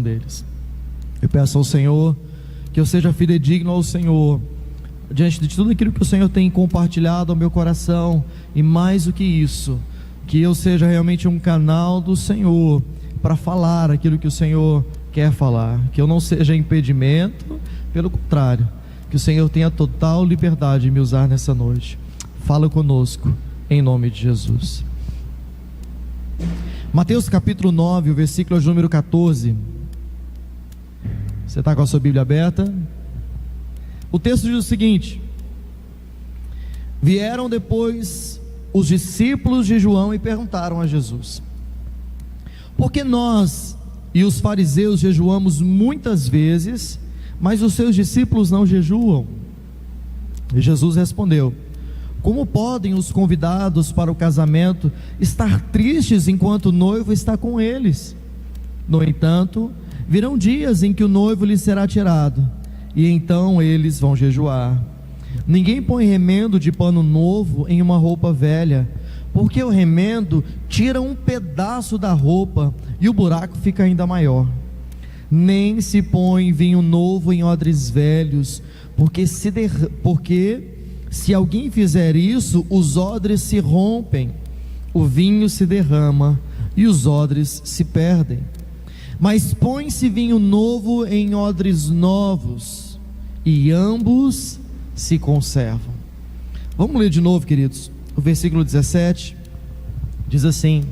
deles. Eu peço ao Senhor que eu seja fidedigno ao Senhor diante de tudo aquilo que o Senhor tem compartilhado ao meu coração, e mais do que isso, que eu seja realmente um canal do Senhor para falar aquilo que o Senhor quer falar, que eu não seja impedimento, pelo contrário, que o Senhor tenha total liberdade de me usar nessa noite. Fala conosco, em nome de Jesus. Mateus capítulo 9, o versículo de número 14. Você está com a sua Bíblia aberta? O texto diz o seguinte: vieram depois os discípulos de João e perguntaram a Jesus: por que nós e os fariseus jejuamos muitas vezes, mas os seus discípulos não jejuam? E Jesus respondeu: como podem os convidados para o casamento estar tristes enquanto o noivo está com eles? No entanto, virão dias em que o noivo lhes será tirado, e então eles vão jejuar. Ninguém põe remendo de pano novo em uma roupa velha, porque o remendo tira um pedaço da roupa e o buraco fica ainda maior. Nem se põe vinho novo em odres velhos, porque se alguém fizer isso, os odres se rompem, o vinho se derrama e os odres se perdem. Mas põe-se vinho novo em odres novos, e ambos se conservam. Vamos ler de novo, queridos. O versículo 17 diz assim: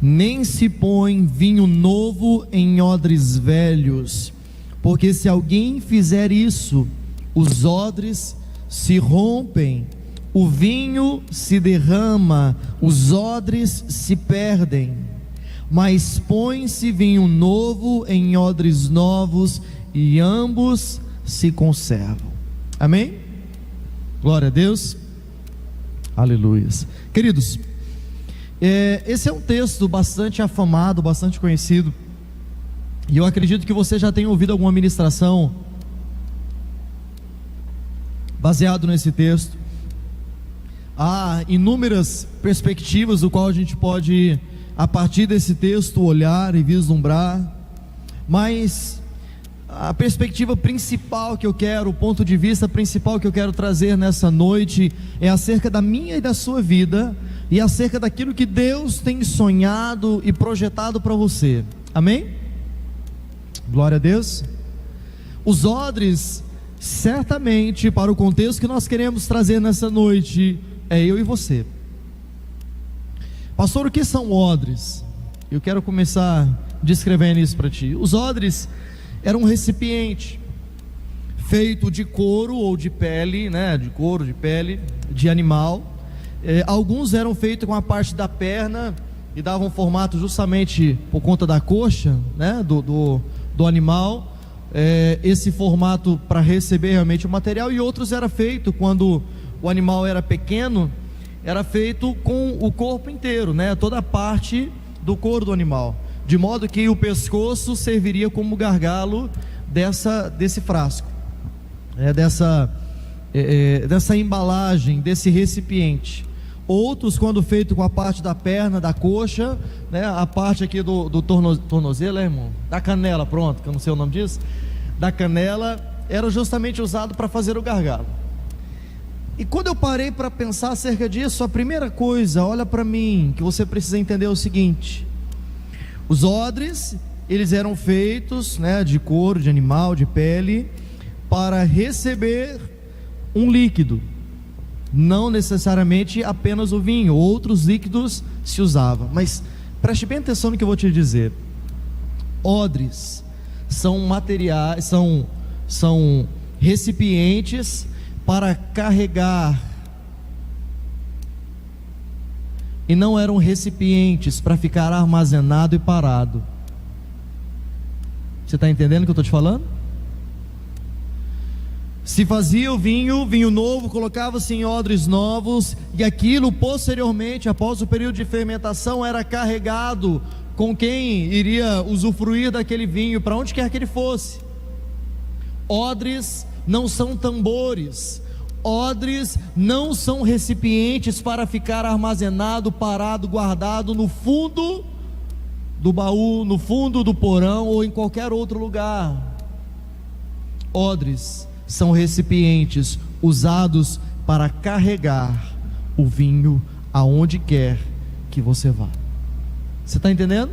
nem se põe vinho novo em odres velhos, porque se alguém fizer isso, os odres se rompem, o vinho se derrama, os odres se perdem. Mas põe-se vinho novo em odres novos, e ambos se conservam. Amém? Glória a Deus. Aleluias. Queridos, esse é um texto bastante afamado, bastante conhecido, e eu acredito que você já tenha ouvido alguma ministração baseado nesse texto. Há inúmeras perspectivas do qual a gente pode, a partir desse texto, olhar e vislumbrar, mas a perspectiva principal que eu quero, o ponto de vista principal que eu quero trazer nessa noite é acerca da minha e da sua vida, e acerca daquilo que Deus tem sonhado e projetado para você. Amém? Glória a Deus. Os odres, certamente, para o contexto que nós queremos trazer nessa noite, é eu e você. Pastor, o que são odres? Eu quero começar descrevendo isso para ti. Os odres eram um recipiente feito de couro ou de pele, né? De couro, de pele, de animal. Alguns eram feitos com a parte da perna e davam formato justamente por conta da coxa, né? Do animal. Esse formato para receber realmente o material, e outros era feito quando o animal era pequeno, era feito com o corpo inteiro, né? Toda a parte do couro do animal, de modo que o pescoço serviria como gargalo desse frasco, dessa embalagem, desse recipiente. Outros, quando feito com a parte da perna, da coxa, né? A parte aqui do tornozelo, irmão? Da canela, pronto, que eu não sei o nome disso, da canela, era justamente usado para fazer o gargalo. E quando eu parei para pensar acerca disso, a primeira coisa, olha para mim, que você precisa entender é o seguinte: os odres, eles eram feitos, né, de couro, de animal, de pele, para receber um líquido, não necessariamente apenas o vinho, outros líquidos se usavam. Mas preste bem atenção no que eu vou te dizer. Odres são materiais, são recipientes para carregar, e não eram recipientes para ficar armazenado e parado. Você está entendendo o que eu estou te falando? Se fazia o vinho novo, colocava-se em odres novos, e aquilo posteriormente, após o período de fermentação, era carregado com quem iria usufruir daquele vinho, para onde quer que ele fosse. Odres não são tambores, odres não são recipientes para ficar armazenado, parado, guardado no fundo do baú, no fundo do porão ou em qualquer outro lugar. Odres são recipientes usados para carregar o vinho aonde quer que você vá. Você está entendendo?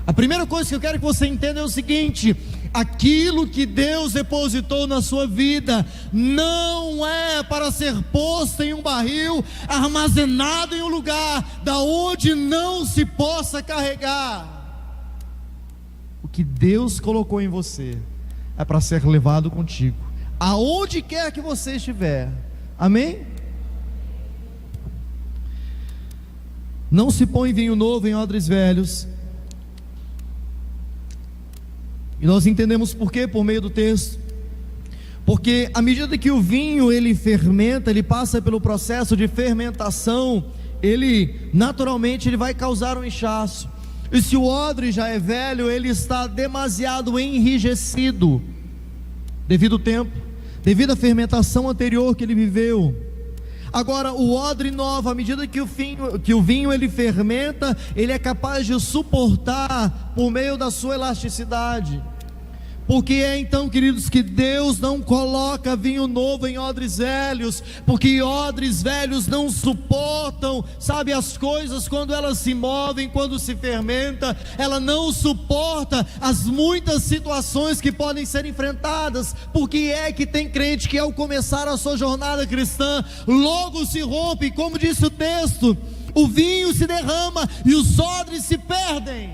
A primeira coisa que eu quero que você entenda é o seguinte: aquilo que Deus depositou na sua vida não é para ser posto em um barril, armazenado em um lugar da onde não se possa carregar. O que Deus colocou em você é para ser levado contigo, aonde quer que você estiver. Amém? Não se põe vinho novo em odres velhos. E nós entendemos por quê? Por meio do texto. Porque à medida que o vinho ele fermenta, ele passa pelo processo de fermentação, ele naturalmente ele vai causar um inchaço. E se o odre já é velho, ele está demasiado enrijecido, devido ao tempo, devido à fermentação anterior que ele viveu. Agora o odre novo, à medida que o vinho ele fermenta, ele é capaz de suportar por meio da sua elasticidade. Porque é então, queridos, que Deus não coloca vinho novo em odres velhos, porque odres velhos não suportam, sabe, as coisas quando elas se movem, quando se fermenta, ela não suporta as muitas situações que podem ser enfrentadas. Porque é que tem crente que ao começar a sua jornada cristã, logo se rompe, como disse o texto, o vinho se derrama e os odres se perdem,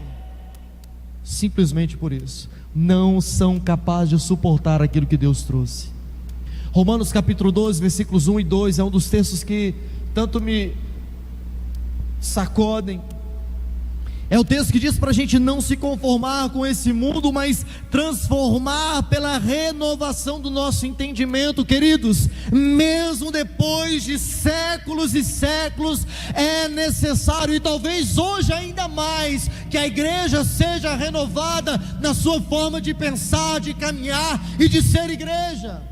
simplesmente por isso. Não são capazes de suportar aquilo que Deus trouxe. Romanos capítulo 12, versículos 1 e 2 é um dos textos que tanto me sacodem. É o texto que diz para a gente não se conformar com esse mundo, mas transformar pela renovação do nosso entendimento. Queridos, mesmo depois de séculos e séculos, é necessário, e talvez hoje ainda mais, que a igreja seja renovada na sua forma de pensar, de caminhar e de ser igreja.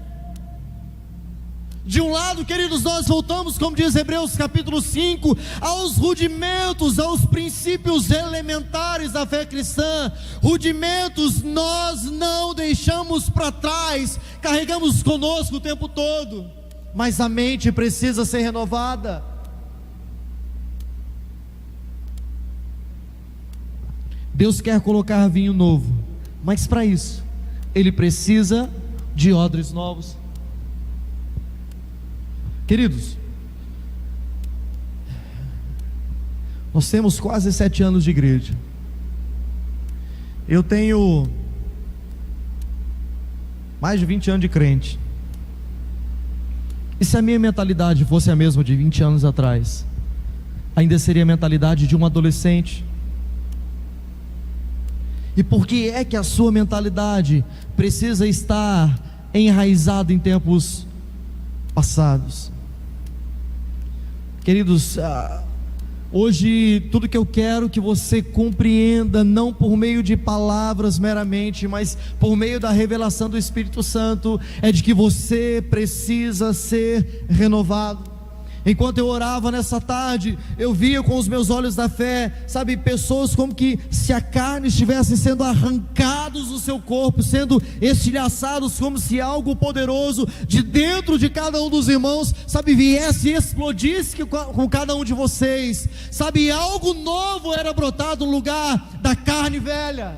De um lado, queridos, nós voltamos, como diz Hebreus capítulo 5, aos rudimentos, aos princípios elementares da fé cristã. Rudimentos nós não deixamos para trás, carregamos conosco o tempo todo, mas a mente precisa ser renovada. Deus quer colocar vinho novo, mas para isso Ele precisa de odres novos. Queridos, nós temos quase 7 anos de igreja. Eu tenho mais de 20 anos de crente. E se a minha mentalidade fosse a mesma de 20 anos atrás, ainda seria a mentalidade de um adolescente. E por que é que a sua mentalidade precisa estar enraizada em tempos passados? Queridos, hoje tudo que eu quero que você compreenda, não por meio de palavras meramente, mas por meio da revelação do Espírito Santo, é de que você precisa ser renovado. Enquanto eu orava nessa tarde, eu via com os meus olhos da fé, sabe, pessoas como que se a carne estivesse sendo arrancados do seu corpo, sendo estilhaçados, como se algo poderoso de dentro de cada um dos irmãos, sabe, viesse e explodisse com cada um de vocês, sabe, algo novo era brotado no lugar da carne velha.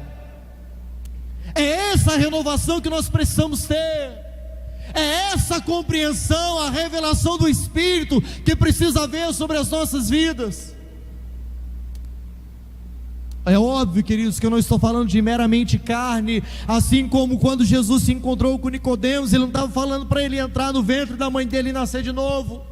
É essa a renovação que nós precisamos ter. É essa compreensão, a revelação do Espírito que precisa haver sobre as nossas vidas. É óbvio, queridos, que eu não estou falando de meramente carne, assim como quando Jesus se encontrou com Nicodemos, ele não estava falando para ele entrar no ventre da mãe dele e nascer de novo,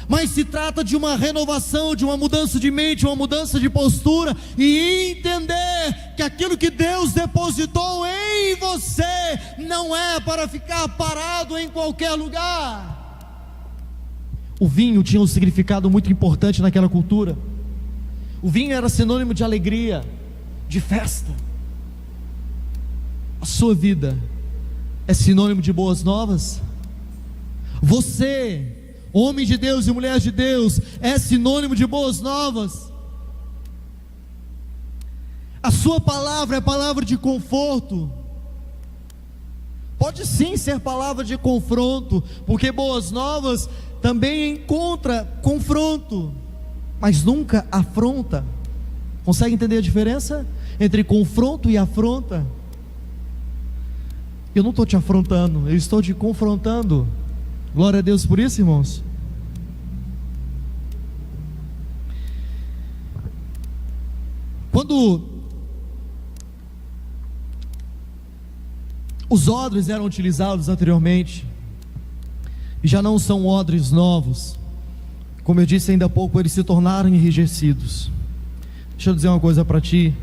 mas se trata de uma renovação, de uma mudança de mente, uma mudança de postura, e entender que aquilo que Deus depositou em você não é para ficar parado em qualquer lugar. O vinho tinha um significado muito importante naquela cultura. O vinho era sinônimo de alegria, de festa. A sua vida é sinônimo de boas novas? Você, homem de Deus e mulher de Deus, é sinônimo de boas novas. A sua palavra é palavra de conforto. Pode sim ser palavra de confronto, porque boas novas também encontra confronto, mas nunca afronta. Consegue entender a diferença entre confronto e afronta? Eu não estou te afrontando, eu estou te confrontando. Glória a Deus por isso, irmãos. Quando os odres eram utilizados anteriormente, e já não são odres novos, como eu disse ainda há pouco, eles se tornaram enrijecidos. Deixa eu dizer uma coisa para ti: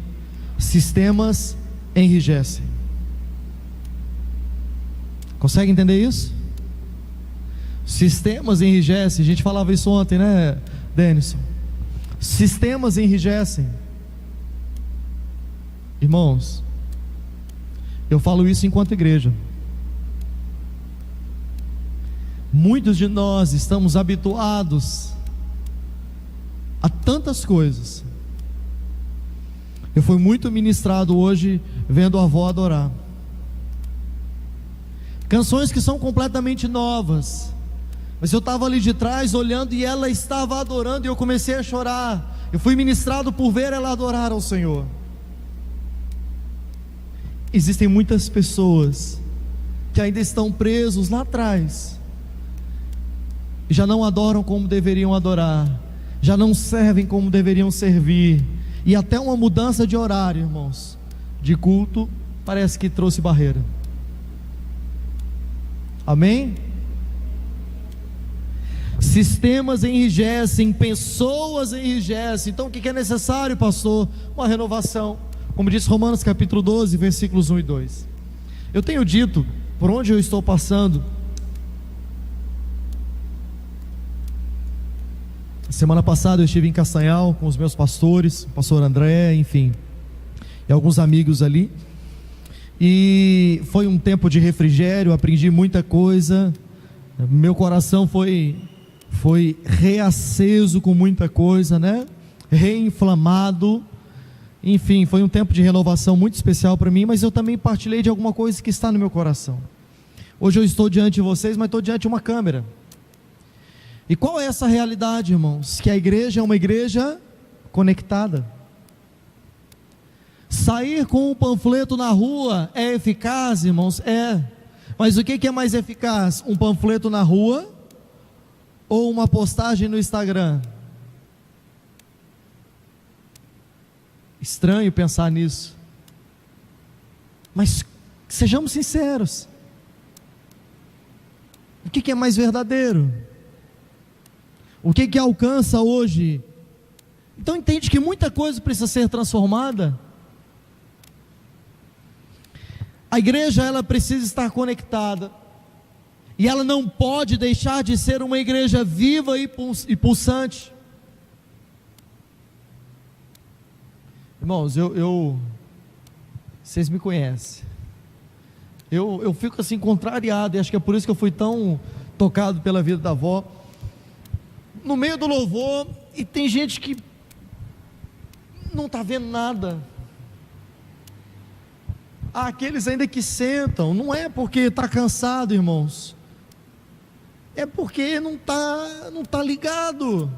sistemas enrijecem. Consegue entender isso? Sistemas enrijecem. A gente falava isso ontem, né, Denison? Sistemas enrijecem. Irmãos, eu falo isso enquanto igreja. Muitos de nós estamos habituados a tantas coisas. Eu fui muito ministrado hoje vendo a avó adorar. Canções que são completamente novas, mas eu estava ali de trás olhando e ela estava adorando e eu comecei a chorar. Eu fui ministrado por ver ela adorar ao Senhor. Existem muitas pessoas que ainda estão presos lá atrás, já não adoram como deveriam adorar, já não servem como deveriam servir, e até uma mudança de horário, irmãos, de culto, parece que trouxe barreira. Amém? Sistemas enrijecem, pessoas enrijecem. Então o que é necessário, pastor? Uma renovação, como diz Romanos capítulo 12, versículos 1 e 2. Eu tenho dito, por onde eu estou passando, semana passada eu estive em Castanhal com os meus pastores, o pastor André, enfim, e alguns amigos ali, e foi um tempo de refrigério, aprendi muita coisa, meu coração foi reaceso com muita coisa, né? Reinflamado, enfim, foi um tempo de renovação muito especial para mim, mas eu também partilhei de alguma coisa que está no meu coração. Hoje eu estou diante de vocês, mas estou diante de uma câmera. E qual é essa realidade, irmãos? Que a igreja é uma igreja conectada. Sair com um panfleto na rua é eficaz, irmãos? É. Mas o que é mais eficaz? Um panfleto na rua ou uma postagem no Instagram? Estranho pensar nisso. Mas sejamos sinceros. O que é mais verdadeiro? O que alcança hoje? Então entende que muita coisa precisa ser transformada. A igreja, ela precisa estar conectada, e ela não pode deixar de ser uma igreja viva e pulsante. Irmãos, vocês me conhecem, eu fico assim contrariado, e acho que é por isso que eu fui tão tocado pela vida da avó, no meio do louvor, e tem gente que não está vendo nada. Há aqueles ainda que sentam, não é porque está cansado, irmãos, é porque não está ligado.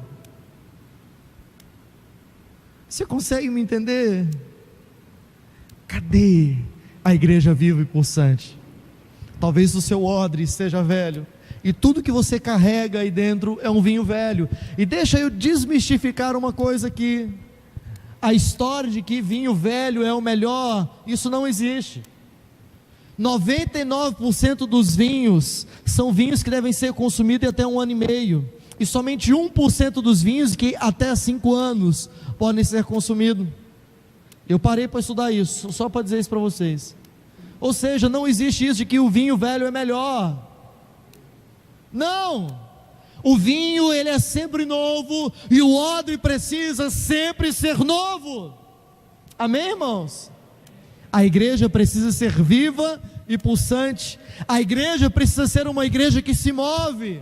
Você consegue me entender? Cadê a igreja viva e pulsante? Talvez o seu odre esteja velho, e tudo que você carrega aí dentro é um vinho velho. E deixa eu desmistificar uma coisa aqui. A história de que vinho velho é o melhor, isso não existe. 99% dos vinhos são vinhos que devem ser consumidos até 1 ano e meio, e somente 1% dos vinhos que até 5 anos podem ser consumidos. Eu parei para estudar isso, só para dizer isso para vocês. Ou seja, não existe isso de que o vinho velho é melhor. Não! O vinho, ele é sempre novo, e o odre precisa sempre ser novo. Amém, irmãos? A igreja precisa ser viva e pulsante. A igreja precisa ser uma igreja que se move.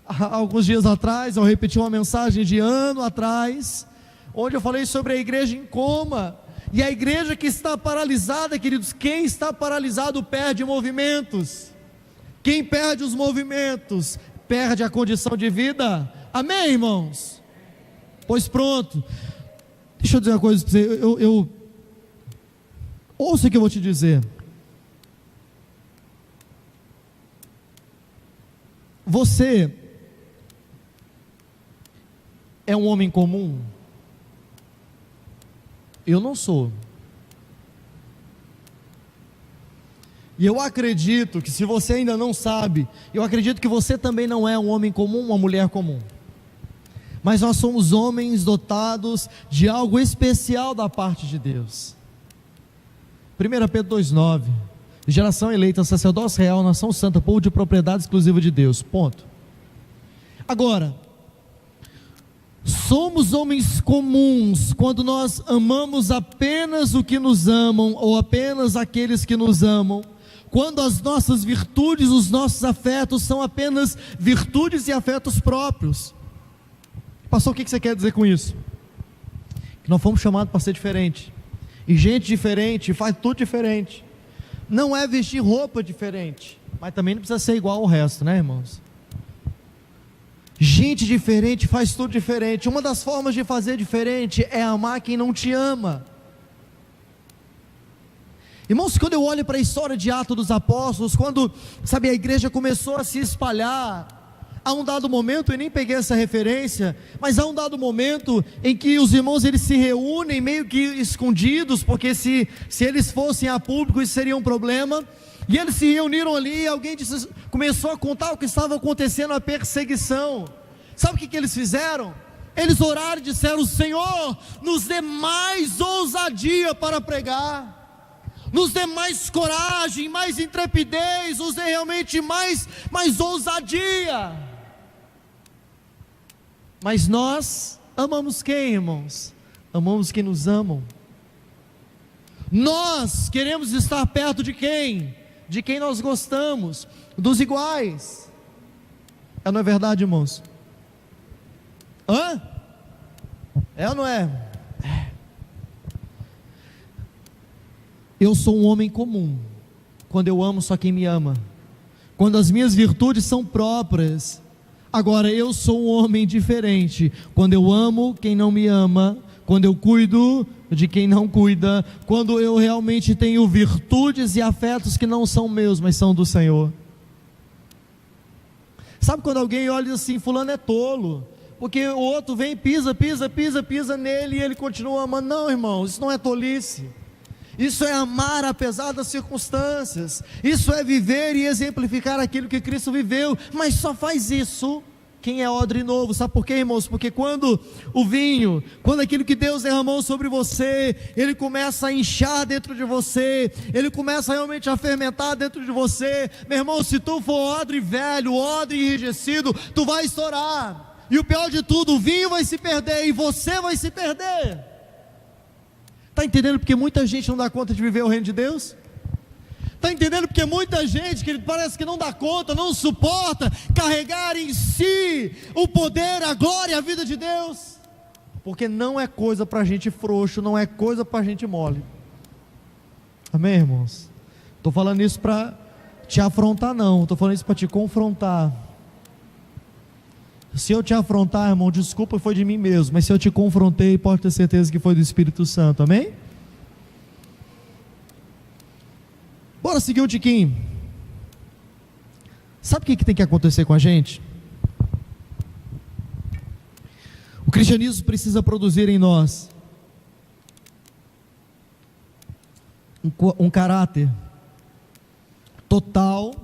Há alguns dias atrás, eu repeti uma mensagem de ano atrás, onde eu falei sobre a igreja em coma. E a igreja que está paralisada, queridos, quem está paralisado perde movimentos. Quem perde os movimentos, perde a condição de vida. Amém, irmãos? Pois pronto. Deixa eu dizer uma coisa para você. Ouça o que eu vou te dizer. Você é um homem comum? Eu não sou. E eu acredito que, se você ainda não sabe, eu acredito que você também não é um homem comum, uma mulher comum. Mas nós somos homens dotados de algo especial da parte de Deus. 1 Pedro 2,9: geração eleita, sacerdócio real, nação santa, povo de propriedade exclusiva de Deus. Ponto. Agora, somos homens comuns quando nós amamos apenas o que nos amam, ou apenas aqueles que nos amam, quando as nossas virtudes, os nossos afetos são apenas virtudes e afetos próprios. Pastor, o que você quer dizer com isso? Que nós fomos chamados para ser diferente, e gente diferente faz tudo diferente. Não é vestir roupa diferente, mas também não precisa ser igual ao resto, né, irmãos? Gente diferente faz tudo diferente. Uma das formas de fazer diferente é amar quem não te ama. Irmãos, quando eu olho para a história de Atos dos Apóstolos, quando, sabe, a igreja começou a se espalhar, há um dado momento, eu nem peguei essa referência, mas há um dado momento em que os irmãos, eles se reúnem meio que escondidos, porque se eles fossem a público isso seria um problema, e eles se reuniram ali, e alguém começou a contar o que estava acontecendo, a perseguição. Sabe o que eles fizeram? Eles oraram e disseram: Senhor, nos dê mais ousadia para pregar, nos dê mais coragem, mais intrepidez, nos dê realmente mais ousadia. Mas nós amamos quem, irmãos? Amamos quem nos amam. Nós queremos estar perto de quem? De quem nós gostamos, dos iguais. Não é verdade, irmãos? É ou não é? Eu sou um homem comum quando eu amo só quem me ama, quando as minhas virtudes são próprias. Agora, eu sou um homem diferente quando eu amo quem não me ama, quando eu cuido de quem não cuida, quando eu realmente tenho virtudes e afetos que não são meus, mas são do Senhor. Sabe quando alguém olha assim: fulano é tolo, porque o outro vem e pisa nele e ele continua amando? Não, irmão, isso não é tolice. Isso é amar apesar das circunstâncias. Isso é viver e exemplificar aquilo que Cristo viveu. Mas só faz isso quem é odre novo. Sabe por quê, irmãos? Porque quando o vinho, quando aquilo que Deus derramou sobre você, ele começa a inchar dentro de você, ele começa realmente a fermentar dentro de você, meu irmão, se tu for odre velho, odre enrijecido, tu vai estourar. E o pior de tudo, o vinho vai se perder e você vai se perder. Está entendendo porque muita gente não dá conta de viver o reino de Deus? Está entendendo porque muita gente que parece que não dá conta, não suporta carregar em si o poder, a glória, a vida de Deus? Porque não é coisa para gente frouxo, não é coisa para gente mole. Amém, irmãos? Estou falando isso para te afrontar, não, estou falando isso para te confrontar. Se eu te afrontar, irmão, desculpa, foi de mim mesmo, mas se eu te confrontei, pode ter certeza que foi do Espírito Santo. Amém? Bora seguir um tiquinho. Sabe o que tem que acontecer com a gente? O cristianismo precisa produzir em nós um caráter total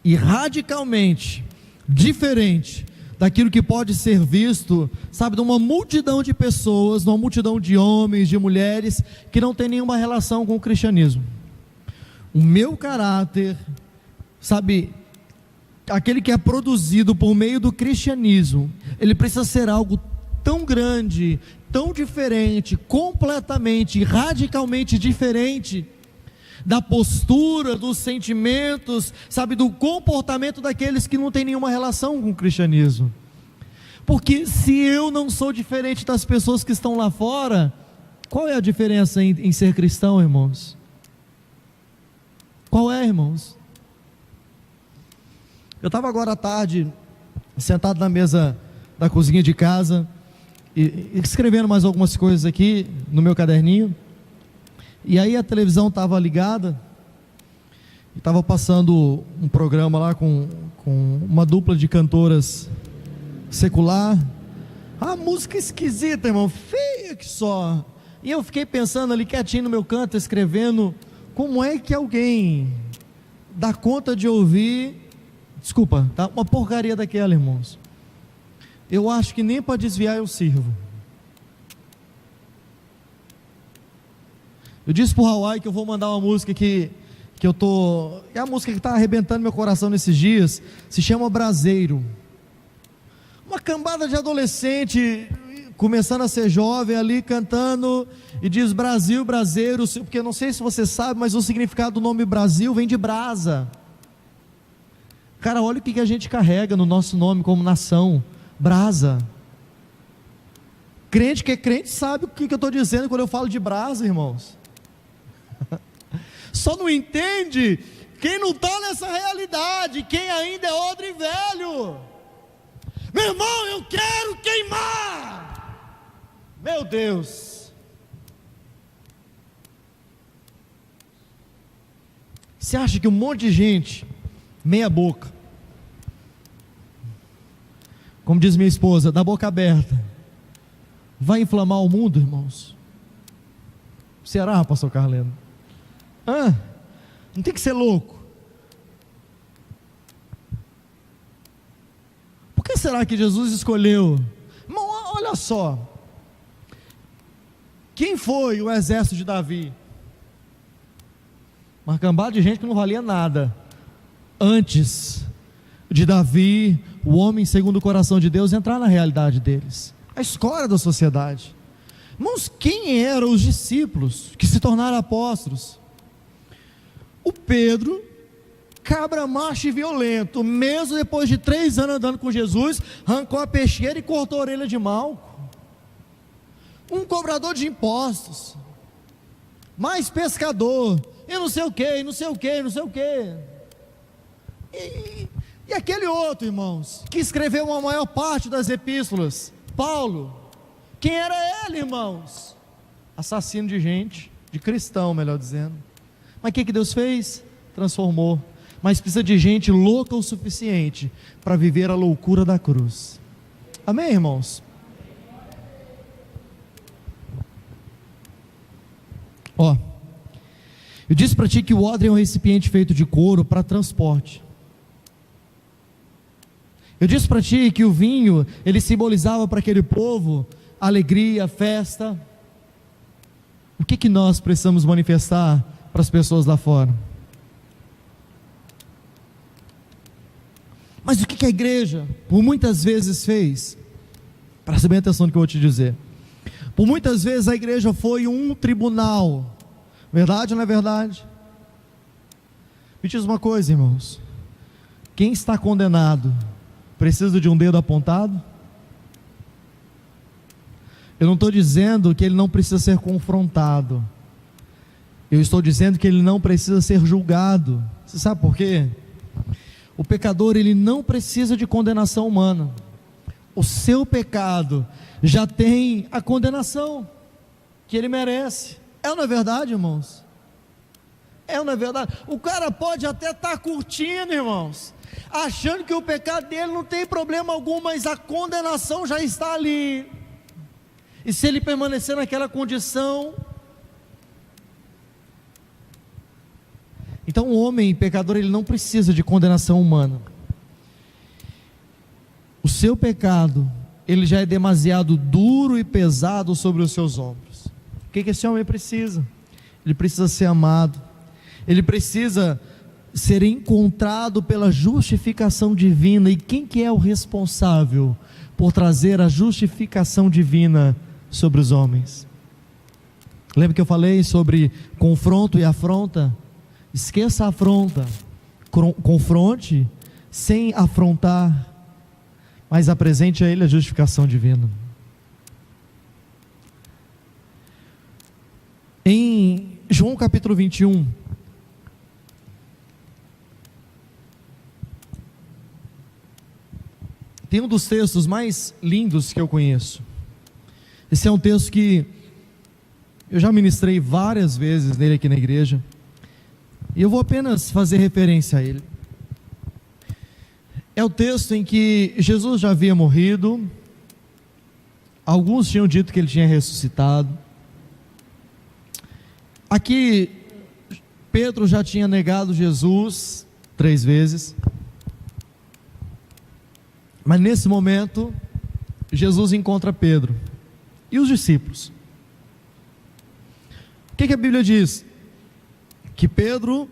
e radicalmente diferente daquilo que pode ser visto, sabe, de uma multidão de pessoas, de uma multidão de homens, de mulheres, que não tem nenhuma relação com o cristianismo. O meu caráter, sabe, aquele que é produzido por meio do cristianismo, ele precisa ser algo tão grande, tão diferente, completamente, radicalmente diferente, da postura, dos sentimentos, sabe, do comportamento daqueles que não têm nenhuma relação com o cristianismo. Porque se eu não sou diferente das pessoas que estão lá fora, qual é a diferença em ser cristão, irmãos? Qual é, irmãos? Eu estava agora à tarde, sentado na mesa da cozinha de casa, e escrevendo mais algumas coisas aqui no meu caderninho, e aí a televisão estava ligada, e estava passando um programa lá com uma dupla de cantoras secular, música esquisita, irmão, feia que só, e eu fiquei pensando ali quietinho no meu canto, escrevendo, como é que alguém dá conta de ouvir, desculpa, tá? Uma porcaria daquela, irmãos. Eu acho que nem para desviar eu sirvo. Eu disse pro Hawaii que eu vou mandar uma música que eu tô, é a música que está arrebentando meu coração nesses dias, se chama Braseiro. Uma cambada de adolescente começando a ser jovem ali cantando e diz Brasil, braseiro, porque eu não sei se você sabe, mas o significado do nome Brasil vem de brasa. Cara, olha o que a gente carrega no nosso nome como nação, brasa. Crente que é crente sabe o que eu estou dizendo quando eu falo de brasa, irmãos. Só não entende quem não está nessa realidade, quem ainda é odre e velho. Meu irmão, eu quero queimar. Meu Deus. Você acha que um monte de gente, meia boca, como diz minha esposa, da boca aberta, vai inflamar o mundo, irmãos? Será, pastor Carleno? Não tem que ser louco. Por que será que Jesus escolheu? Irmão, olha só. Quem foi o exército de Davi? Uma cambada de gente que não valia nada. Antes de Davi, o homem segundo o coração de Deus, entrar na realidade deles. A escória da sociedade. Irmãos, quem eram os discípulos que se tornaram apóstolos? O Pedro, cabra macho e violento, mesmo depois de 3 anos andando com Jesus, arrancou a peixeira e cortou a orelha de Malco. Um cobrador de impostos, mais pescador, e não sei o que, e não sei o que, e não sei o que. E aquele outro, irmãos, que escreveu a maior parte das epístolas, Paulo, quem era ele, irmãos? Assassino de gente, de cristão, melhor dizendo. Mas o que Deus fez? Transformou. Mas precisa de gente louca o suficiente para viver a loucura da cruz. Amém, irmãos? Eu disse para ti que o odre é um recipiente feito de couro para transporte. Eu disse para ti que o vinho, ele simbolizava para aquele povo alegria, festa. O que nós precisamos manifestar para as pessoas lá fora? Mas o que a igreja, por muitas vezes fez? Presta bem atenção no que eu vou te dizer. Por muitas vezes a igreja foi um tribunal. Verdade ou não é verdade? Me diz uma coisa, irmãos. Quem está condenado precisa de um dedo apontado? Eu não estou dizendo que ele não precisa ser confrontado. Eu estou dizendo que ele não precisa ser julgado. Você sabe por quê? O pecador, ele não precisa de condenação humana. O seu pecado já tem a condenação que ele merece. É ou não é verdade, irmãos? É ou não é verdade? O cara pode até estar curtindo, irmãos, achando que o pecado dele não tem problema algum, mas a condenação já está ali. E se ele permanecer naquela condição, então o homem pecador, ele não precisa de condenação humana. O seu pecado, ele já é demasiado duro e pesado sobre os seus ombros. O que esse homem precisa? Ele precisa ser amado, ele precisa ser encontrado pela justificação divina. E quem que é o responsável por trazer a justificação divina sobre os homens? Lembra que eu falei sobre confronto e afronta? Esqueça a afronta, confronte sem afrontar, mas apresente a Ele a justificação divina. Em João capítulo 21, tem um dos textos mais lindos que eu conheço. Esse é um texto que eu já ministrei várias vezes nele aqui na igreja, e eu vou apenas fazer referência a ele. É o texto em que Jesus já havia morrido, alguns tinham dito que ele tinha ressuscitado. Aqui, Pedro já tinha negado Jesus 3 vezes, mas nesse momento, Jesus encontra Pedro e os discípulos. O que a Bíblia diz? Que Pedro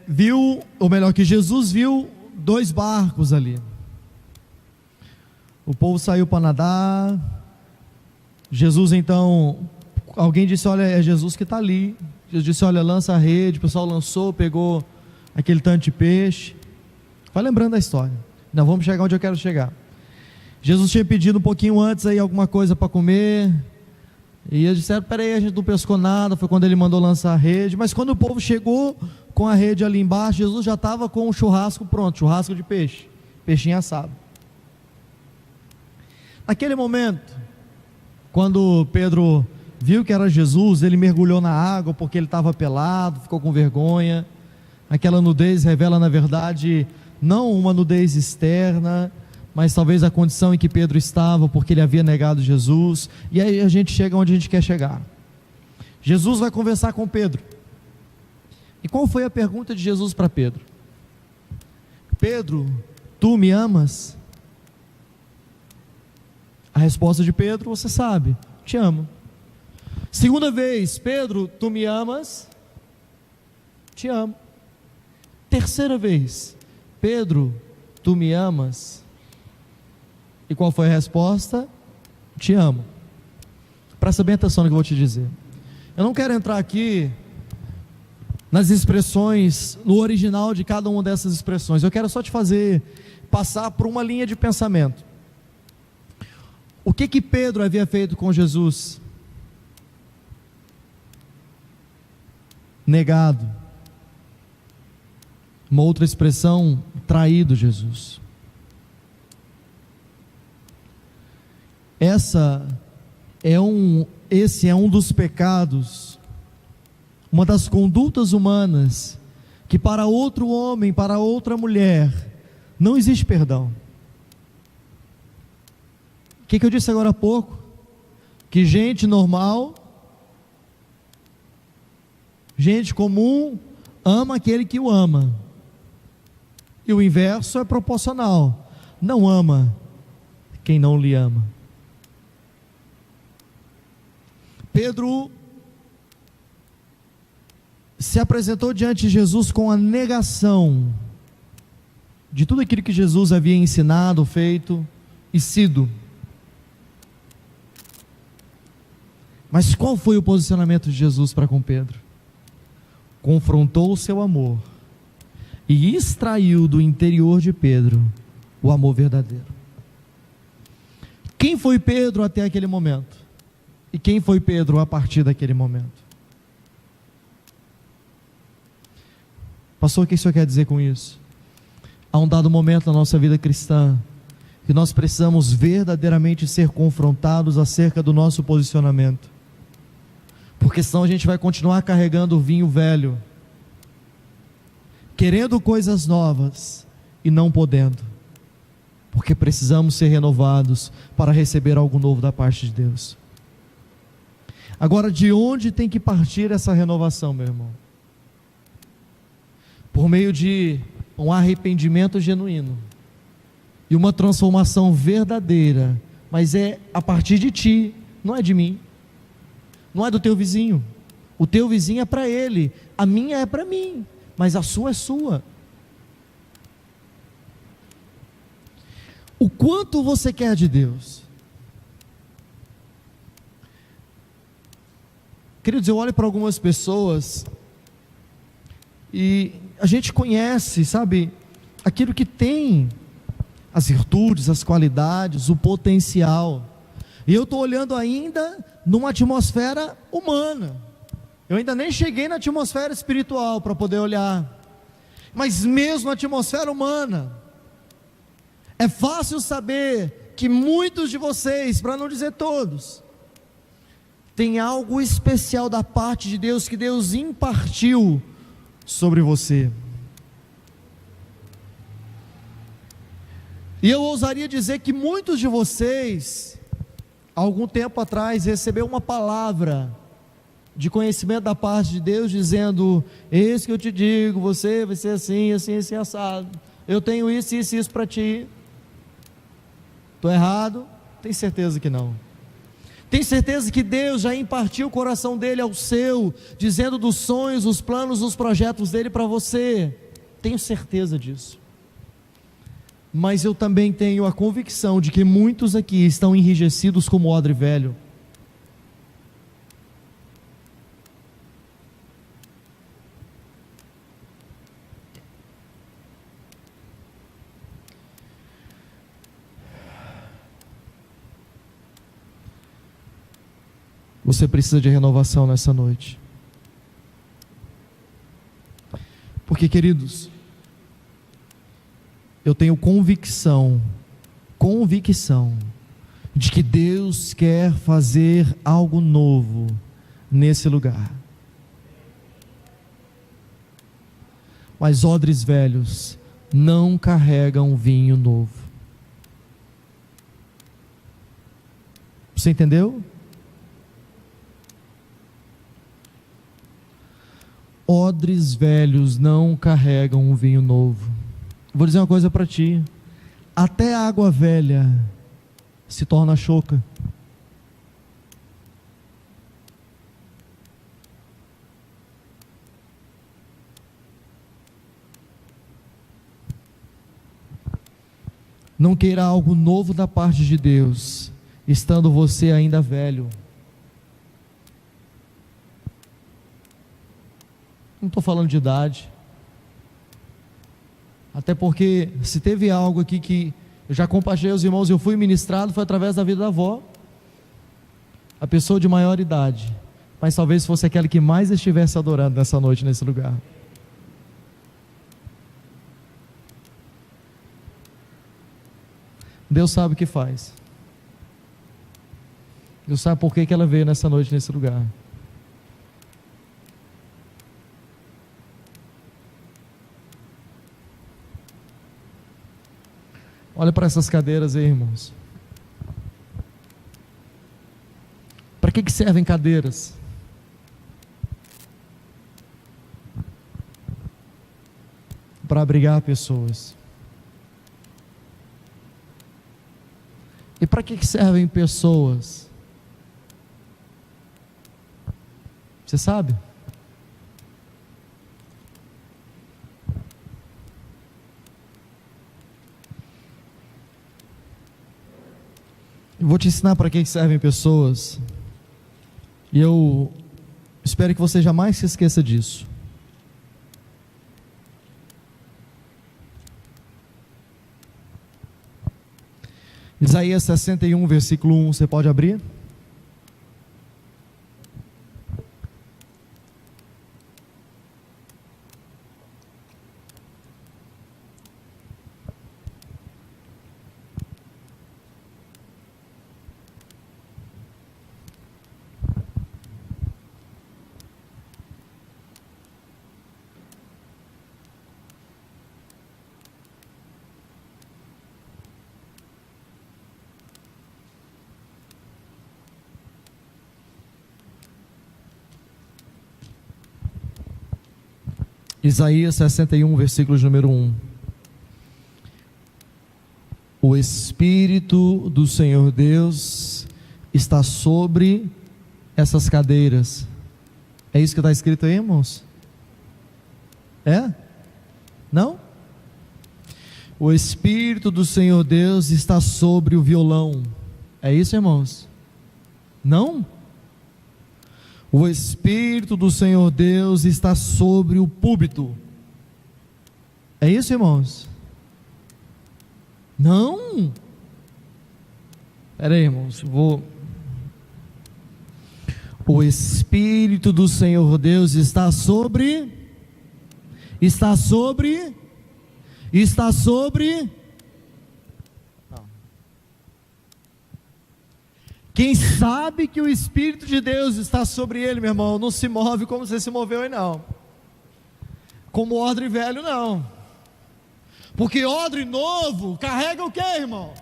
viu, ou melhor, que Jesus viu 2 barcos ali. O povo saiu para nadar. Jesus então, alguém disse: olha, é Jesus que está ali. Jesus disse: olha, lança a rede. O pessoal lançou, pegou aquele tanto de peixe. Vai lembrando da história. Não, vamos chegar onde eu quero chegar. Jesus tinha pedido um pouquinho antes aí alguma coisa para comer, e eles disseram: peraí, a gente não pescou nada. Foi quando ele mandou lançar a rede. Mas quando o povo chegou com a rede ali embaixo, Jesus já estava com o churrasco pronto, churrasco de peixe, peixinho assado. Naquele momento, quando Pedro viu que era Jesus, ele mergulhou na água porque ele estava pelado, ficou com vergonha. Aquela nudez revela, na verdade, não uma nudez externa, mas talvez a condição em que Pedro estava, porque ele havia negado Jesus. E aí a gente chega onde a gente quer chegar. Jesus vai conversar com Pedro. E qual foi a pergunta de Jesus para Pedro? Pedro, tu me amas? A resposta de Pedro, você sabe: te amo. Segunda vez: Pedro, tu me amas? Te amo. Terceira vez: Pedro, tu me amas? E qual foi a resposta? Te amo. Presta bem atenção no que eu vou te dizer. Eu não quero entrar aqui nas expressões, no original de cada uma dessas expressões. Eu quero só te fazer passar por uma linha de pensamento. O que Pedro havia feito com Jesus? Negado. Uma outra expressão: traído Jesus. Esse é um dos pecados, uma das condutas humanas, que para outro homem, para outra mulher, não existe perdão. O que eu disse agora há pouco? Que gente normal, gente comum, ama aquele que o ama, e o inverso é proporcional: não ama quem não lhe ama. Pedro se apresentou diante de Jesus com a negação de tudo aquilo que Jesus havia ensinado, feito e sido. Mas qual foi o posicionamento de Jesus para com Pedro? Confrontou o seu amor e extraiu do interior de Pedro o amor verdadeiro. Quem foi Pedro até aquele momento? E quem foi Pedro a partir daquele momento? Pastor, o que o senhor quer dizer com isso? Há um dado momento na nossa vida cristã que nós precisamos verdadeiramente ser confrontados acerca do nosso posicionamento, porque senão a gente vai continuar carregando o vinho velho, querendo coisas novas e não podendo, porque precisamos ser renovados para receber algo novo da parte de Deus. Agora, de onde tem que partir essa renovação, meu irmão? Por meio de um arrependimento genuíno e uma transformação verdadeira, mas é a partir de ti, não é de mim, não é do teu vizinho. O teu vizinho é para ele, a minha é para mim, mas a sua é sua. O quanto você quer de Deus? Queridos, eu olho para algumas pessoas E a gente conhece, sabe, aquilo que tem as virtudes, as qualidades, o potencial. E eu estou olhando ainda numa atmosfera humana. Eu ainda nem cheguei na atmosfera espiritual para poder olhar. Mas mesmo na atmosfera humana, é fácil saber que muitos de vocês, para não dizer todos, tem algo especial da parte de Deus que Deus impartiu sobre você. E eu ousaria dizer que muitos de vocês, algum tempo atrás, recebeu uma palavra de conhecimento da parte de Deus, dizendo: eis que eu te digo, você vai ser assim, assim, assim, assado, eu tenho isso, isso, isso para ti. Estou errado? Tenho certeza que não. Tem certeza que Deus já impartiu o coração dele ao seu, dizendo dos sonhos, os planos, os projetos dele para você. Tenho certeza disso. Mas eu também tenho a convicção de que muitos aqui estão enrijecidos como odre velho. Você precisa de renovação nessa noite. Porque, queridos, eu tenho convicção de que Deus quer fazer algo novo nesse lugar. Mas odres velhos não carregam vinho novo. Você entendeu? Odres velhos não carregam um vinho novo. Vou dizer uma coisa para ti: até a água velha se torna choca. Não queira algo novo da parte de Deus, estando você ainda velho. Não estou falando de idade, até porque se teve algo aqui que eu já compartilhei aos irmãos, eu fui ministrado, foi através da vida da avó, a pessoa de maior idade, mas talvez fosse aquela que mais estivesse adorando nessa noite, nesse lugar. Deus sabe o que faz. Deus sabe por que ela veio nessa noite, nesse lugar. Olha para essas cadeiras aí, irmãos. Para que servem cadeiras? Para abrigar pessoas. E para que servem pessoas? Você sabe? Eu vou te ensinar para que servem pessoas. E eu espero que você jamais se esqueça disso. Isaías 61, versículo 1, você pode abrir? Isaías 61, versículo número 1. O Espírito do Senhor Deus está sobre essas cadeiras. É isso que está escrito aí, irmãos? É? Não? O Espírito do Senhor Deus está sobre o violão. É isso, irmãos? Não? O Espírito do Senhor Deus está sobre o púlpito. É isso, irmãos? Não. Espera aí, irmãos, O Espírito do Senhor Deus está sobre Não. Quem sabe que o Espírito de Deus está sobre ele, meu irmão, não se move como você se moveu aí não, como odre velho não, porque odre novo carrega o que, irmão?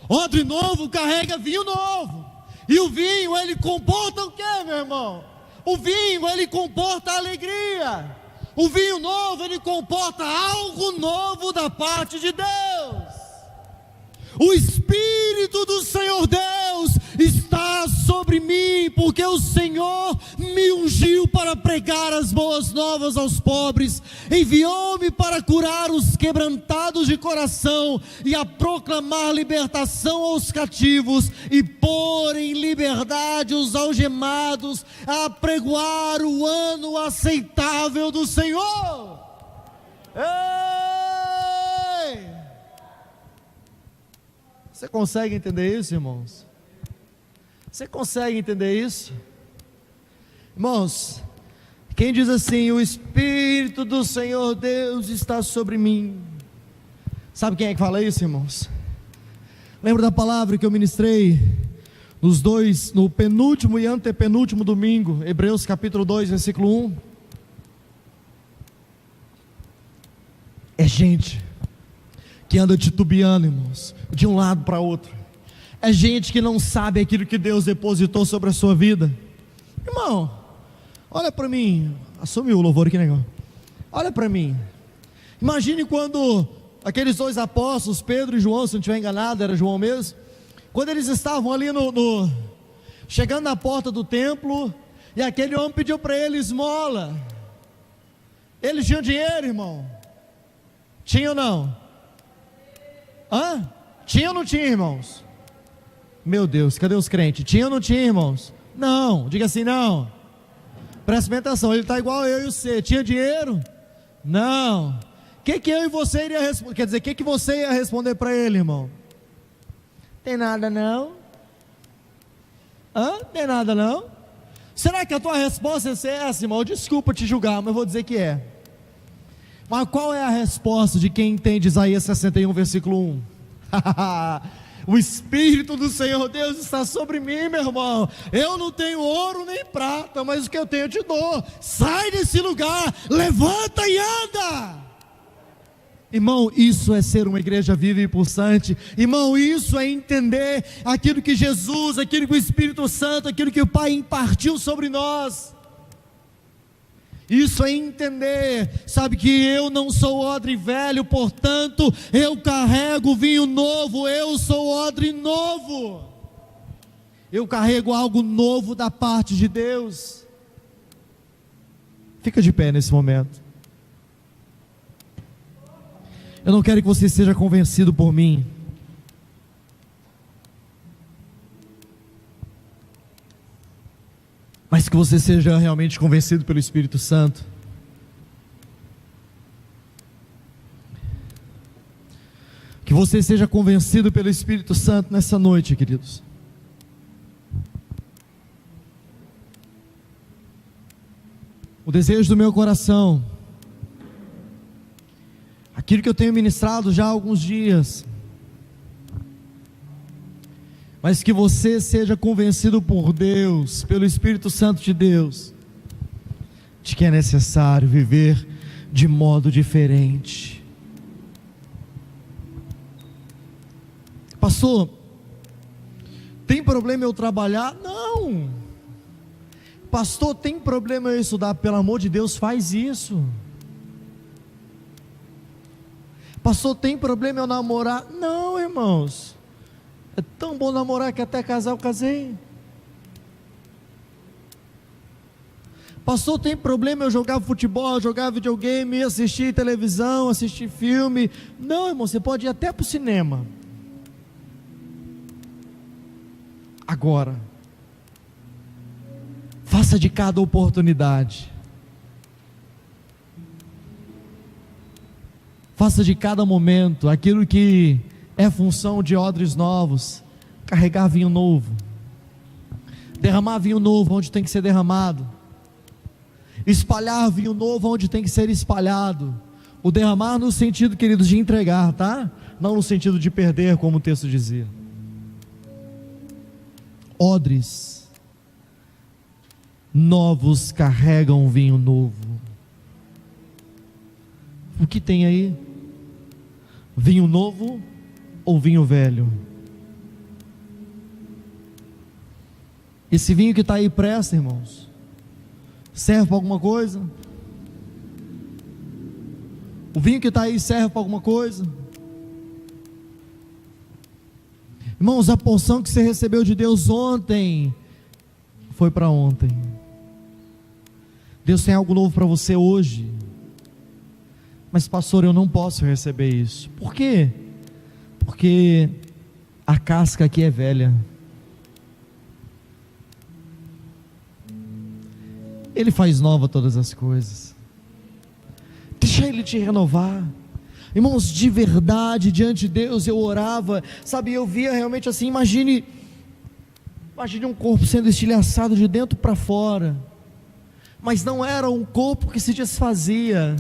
Odre novo carrega vinho novo, e o vinho ele comporta o que, meu irmão? O vinho ele comporta alegria, o vinho novo ele comporta algo novo da parte de Deus. O Espírito do Senhor Deus está sobre mim, porque o Senhor me ungiu para pregar as boas novas aos pobres, enviou-me para curar os quebrantados de coração, e a proclamar libertação aos cativos, e pôr em liberdade os algemados, a pregoar o ano aceitável do Senhor. Ei! Você consegue entender isso, irmãos? Você consegue entender isso? Irmãos, quem diz assim, o Espírito do Senhor Deus está sobre mim, sabe quem é que fala isso, irmãos? Lembra da palavra que eu ministrei no penúltimo e antepenúltimo domingo, Hebreus capítulo 2, versículo 1? É gente que anda titubeando, irmãos, de um lado para outro. É gente que não sabe aquilo que Deus depositou sobre a sua vida. Irmão, olha para mim. Assume o louvor aqui, negão. Olha para mim. Imagine quando aqueles dois apóstolos, Pedro e João, se não estiver enganado, era João mesmo, quando eles estavam ali chegando na porta do templo, e aquele homem pediu para eles esmola. Eles tinham dinheiro, irmão? Tinha ou não? Hã? Tinha ou não tinha, irmãos? Meu Deus, cadê os crentes? Tinha ou não tinha, irmãos? Não, diga assim, não. Presta bem atenção, ele está igual eu e você. Tinha dinheiro? Não. O que eu e você iria responder? Quer dizer, o que você ia responder para ele, irmão? Tem nada não? Hã? Tem nada não? Será que a tua resposta é essa, irmão? Desculpa te julgar, mas eu vou dizer que é. Mas qual é a resposta de quem entende Isaías 61, versículo 1? O Espírito do Senhor Deus está sobre mim, meu irmão. Eu não tenho ouro nem prata, mas o que eu tenho eu te dou. Sai desse lugar, levanta e anda. Irmão, isso é ser uma igreja viva e pulsante. Irmão, isso é entender aquilo que Jesus, aquilo que o Espírito Santo, aquilo que o Pai impartiu sobre nós. Isso é entender, sabe, que eu não sou odre velho, portanto eu carrego vinho novo, eu sou odre novo, eu carrego algo novo da parte de Deus. Fica de pé nesse momento. Eu não quero que você seja convencido por mim, mas que você seja realmente convencido pelo Espírito Santo. Que você seja convencido pelo Espírito Santo nessa noite, queridos. O desejo do meu coração, aquilo que eu tenho ministrado já há alguns dias, mas que você seja convencido por Deus, pelo Espírito Santo de Deus, de que é necessário viver de modo diferente. Pastor, tem problema eu trabalhar? Não. Pastor, tem problema eu estudar? Pelo amor de Deus, faz isso. Pastor, tem problema eu namorar? Não, irmãos. É tão bom namorar que até casar eu casei. Pastor, tem problema eu jogar futebol, jogar videogame, assistir televisão, assistir filme? Não, irmão, você pode ir até para o cinema. Agora, Faça de cada oportunidade, faça de cada momento aquilo que é função de odres novos: carregar vinho novo, derramar vinho novo onde tem que ser derramado, espalhar vinho novo onde tem que ser espalhado. O derramar no sentido, queridos, de entregar, tá? Não no sentido de perder, como o texto dizia. Odres novos carregam vinho novo. O que tem aí? Vinho novo ou vinho velho? Esse vinho que está aí presta, irmãos? Serve para alguma coisa? O vinho que está aí serve para alguma coisa? Irmãos, a porção que você recebeu de Deus ontem foi para ontem. Deus tem algo novo para você hoje. Mas pastor, eu não posso receber isso. Por quê? Porque a casca aqui é velha. Ele faz nova todas as coisas. Deixa Ele te renovar. Irmãos, de verdade, diante de Deus eu orava, sabe, eu via realmente assim, imagine um corpo sendo estilhaçado de dentro para fora, mas não era um corpo que se desfazia,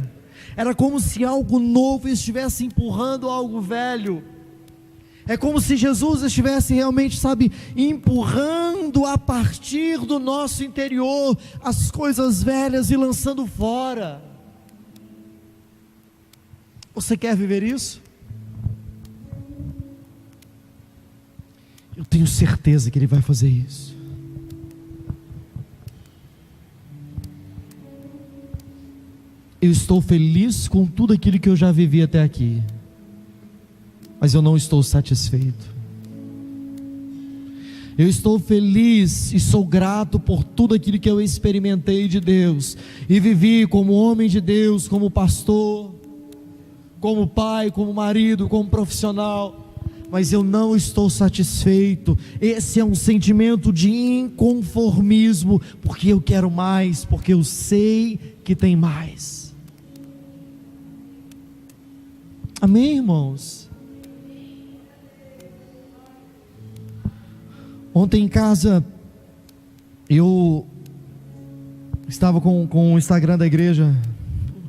era como se algo novo estivesse empurrando algo velho. É como se Jesus estivesse realmente, sabe, empurrando a partir do nosso interior as coisas velhas e lançando fora. Você quer viver isso? Eu tenho certeza que Ele vai fazer isso. Eu estou feliz com tudo aquilo que eu já vivi até aqui, mas eu não estou satisfeito. Eu estou feliz e sou grato por tudo aquilo que eu experimentei de Deus, e vivi como homem de Deus, como pastor, como pai, como marido, como profissional, mas eu não estou satisfeito. Esse é um sentimento de inconformismo, porque eu quero mais, porque eu sei que tem mais. Amém, irmãos? Ontem em casa, eu estava com o Instagram da igreja,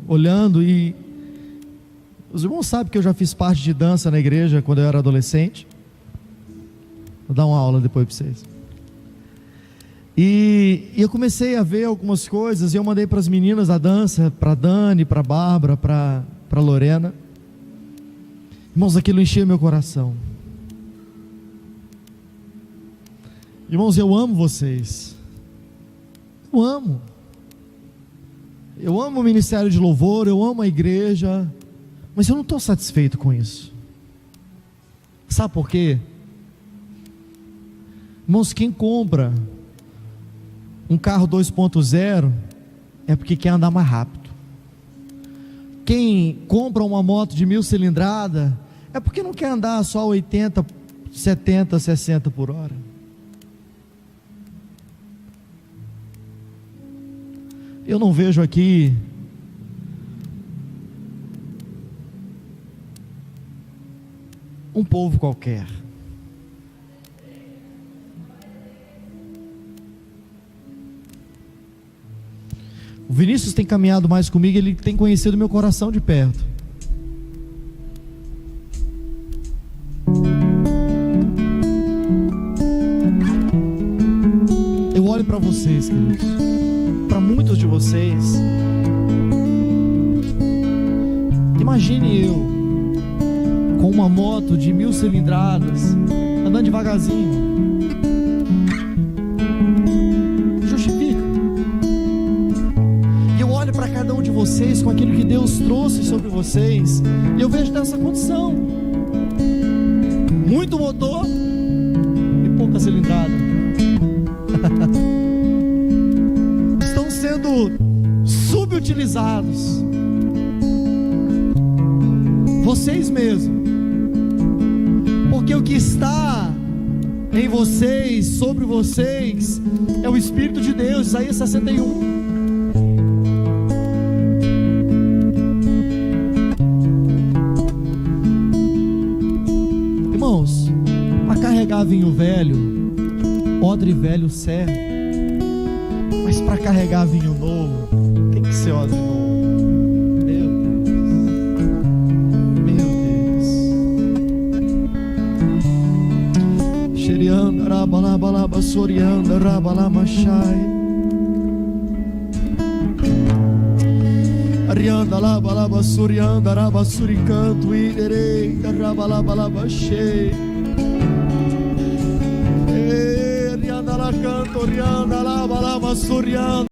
olhando, e os irmãos sabem que eu já fiz parte de dança na igreja quando eu era adolescente. Vou dar uma aula depois para vocês. E eu comecei a ver algumas coisas, e eu mandei para as meninas a dança, para a Dani, para a Bárbara, para a Lorena. Irmãos, aquilo encheu meu coração. Irmãos, eu amo vocês. Eu amo. Eu amo o ministério de louvor, eu amo a igreja, mas eu não estou satisfeito com isso. Sabe por quê? Irmãos, quem compra um carro 2.0 é porque quer andar mais rápido. Quem compra uma moto de 1000 cilindrada é porque não quer andar só 80, 70, 60 por hora. Eu não vejo aqui um povo qualquer. O Vinícius tem caminhado mais comigo, ele tem conhecido meu coração de perto. Eu olho para vocês, queridos, para muitos de vocês. Imagine eu com uma moto de 1000 cilindradas, andando devagarzinho. Justifica. E eu olho para cada um de vocês com aquilo que Deus trouxe sobre vocês, e eu vejo dessa condição: muito motor e pouca cilindrada. Estão sendo subutilizados. Vocês mesmos. Porque o que está em vocês, sobre vocês, é o Espírito de Deus. Isaías 61. Irmãos, para carregar vinho velho, odre velho serve, mas para carregar vinho novo, tem que ser odre novo. Sherianda rabalabalaba sorianda rabalamachai, Arianda labalaba sorianda rabasuricanto iderei rabalabalaba shei, Arianda la canto, Arianda labalaba sorianda.